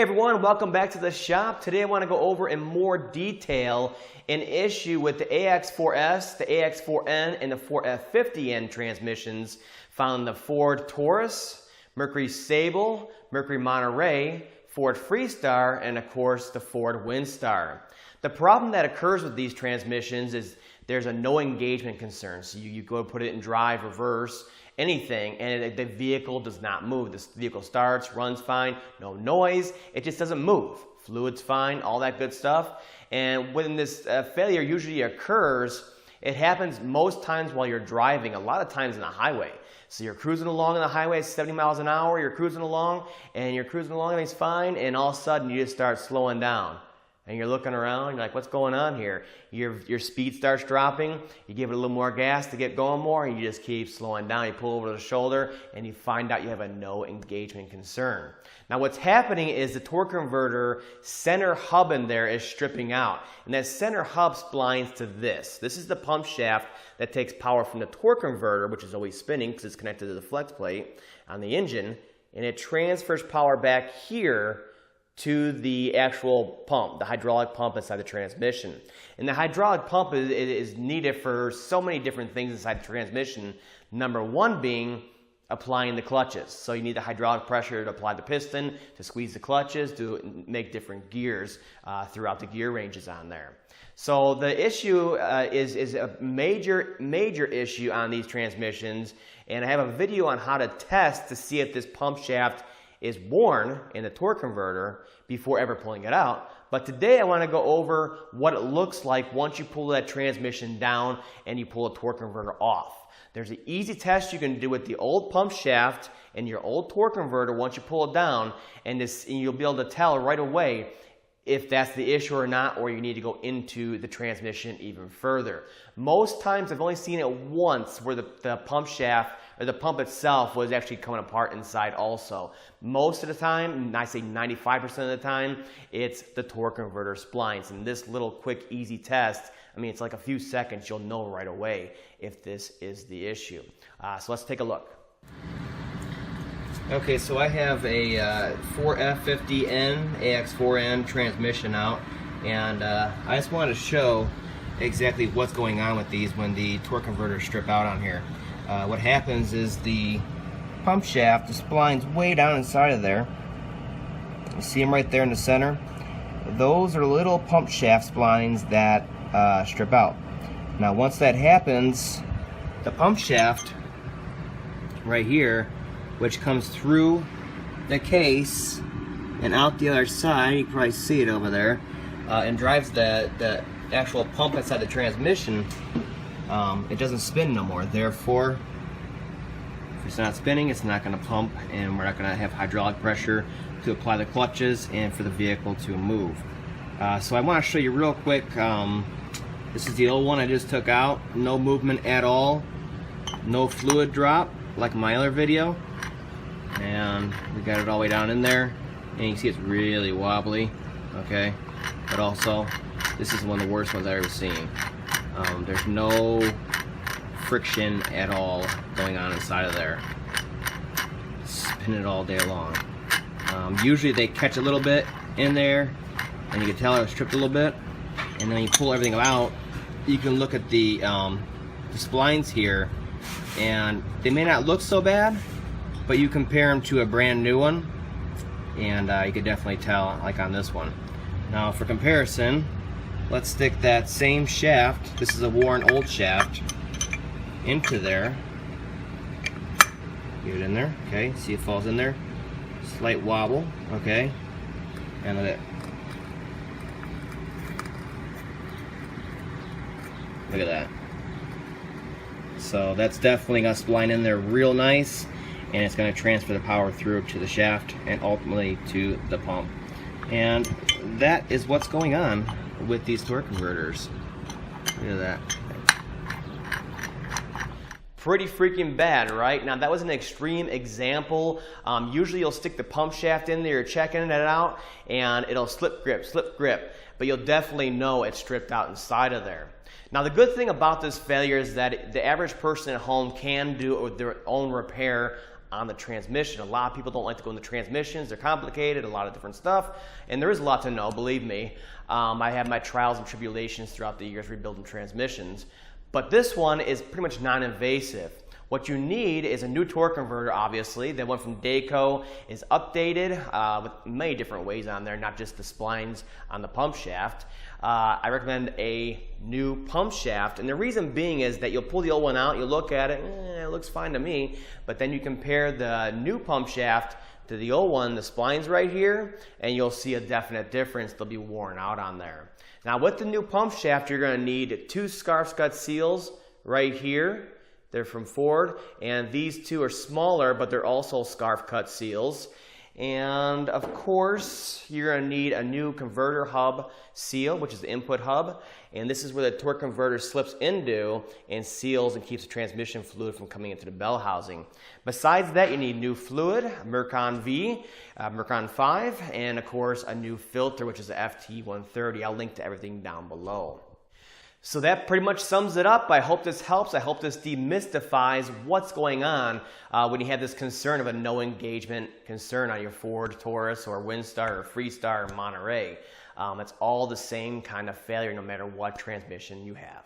everyone, welcome back to the shop. Today I want to go over in more detail an issue with the AX4S, the AX4N, and the 4F50N transmissions found in the Ford Taurus, Mercury Sable, Mercury Monterey, Ford Freestar, and of course the Ford Windstar. The problem that occurs with these transmissions is there's a no engagement concern. So you go put it in drive, reverse, anything, and the vehicle does not move. This vehicle starts, runs fine, no noise, it just doesn't move. Fluid's fine, all that good stuff. And when this failure usually occurs, it happens most times while you're driving, a lot of times in a highway. So you're cruising along on the highway at 70 miles an hour, you're cruising along, and everything's fine, and all of a sudden you just start slowing down. And you're looking around, you're like, what's going on here? Your speed starts dropping, you give it a little more gas to get going more, and you just keep slowing down. You pull over the shoulder, and you find out you have a no engagement concern. Now what's happening is the torque converter center hub in there is stripping out. And that center hub splines to this. This is the pump shaft that takes power from the torque converter, which is always spinning because it's connected to the flex plate on the engine, and it transfers power back here to the actual pump, the hydraulic pump inside the transmission. And the hydraulic pump is needed for so many different things inside the transmission. Number one being applying the clutches. So you need the hydraulic pressure to apply the piston, to squeeze the clutches, to make different gears throughout the gear ranges on there. So the issue is a major issue on these transmissions, and I have a video on how to test to see if this pump shaft is worn in the torque converter before ever pulling it out. But today I want to go over what it looks like once you pull that transmission down and you pull a torque converter off. There's an easy test you can do with the old pump shaft and your old torque converter once you pull it down, and you'll be able to tell right away if that's the issue or not, or you need to go into the transmission even further. Most times I've only seen it once where the pump shaft or the pump itself was actually coming apart inside also. Most of the time, and I say 95% of the time, it's the torque converter splines. And this little quick easy test, I mean, it's like a few seconds, you'll know right away if this is the issue. So let's take a look. Okay, so I have a 4F50N AX4N transmission out, and I just wanted to show exactly what's going on with these when the torque converters strip out on here. What happens is the pump shaft, the splines way down inside of there. You see them right there in the center? Those are little pump shaft splines that strip out. Now once that happens, the pump shaft right here, which comes through the case and out the other side, you can probably see it over there, and drives the actual pump inside the transmission, it doesn't spin no more. Therefore, if it's not spinning, it's not going to pump, and we're not going to have hydraulic pressure to apply the clutches and for the vehicle to move. So I want to show you real quick. This is the old one I just took out. No movement at all. No fluid drop like my other video. And we got it all the way down in there, and you can see it's really wobbly, okay? But also, this is one of the worst ones I've ever seen. There's no friction at all going on inside of there. Spin it all day long. Usually they catch a little bit in there, and you can tell it was stripped a little bit, and then you pull everything out. You can look at the splines here, and they may not look so bad, but you compare them to a brand new one, and you can definitely tell, like on this one. Now for comparison, let's stick that same shaft, this is a worn old shaft, into there. Get it in there, okay, see it falls in there. Slight wobble, okay, and look at it. Look at that. So that's definitely going to spline in there real nice, and it's going to transfer the power through to the shaft and ultimately to the pump. And that is what's going on with these torque converters. Look at that. Pretty freaking bad, right? Now that was an extreme example. Usually you'll stick the pump shaft in there, you're checking it out, and it'll slip grip, but you'll definitely know it's stripped out inside of there. Now the good thing about this failure is that the average person at home can do their own repair on the transmission. A lot of people don't like to go into transmissions. They're complicated, a lot of different stuff, and there is a lot to know, believe me. I had my trials and tribulations throughout the years rebuilding transmissions, but this one is pretty much non-invasive. What you need is a new torque converter, obviously. The one from Dacco is updated with many different ways on there, not just the splines on the pump shaft. I recommend a new pump shaft, and the reason being is that you'll pull the old one out, you'll look at it, it looks fine to me, but then you compare the new pump shaft to the old one, the splines right here, and you'll see a definite difference. They'll be worn out on there. Now with the new pump shaft, you're going to need 2 scarf cut seals right here. They're from Ford, and these 2 are smaller, but they're also scarf cut seals. And of course, you're going to need a new converter hub seal, which is the input hub. And this is where the torque converter slips into and seals and keeps the transmission fluid from coming into the bell housing. Besides that, you need new fluid, Mercon V, Mercon 5, and of course, a new filter, which is the FT130. I'll link to everything down below. So that pretty much sums it up. I hope this helps. I hope this demystifies what's going on when you have this concern of a no engagement concern on your Ford Taurus or Windstar or Freestar or Monterey. It's all the same kind of failure no matter what transmission you have.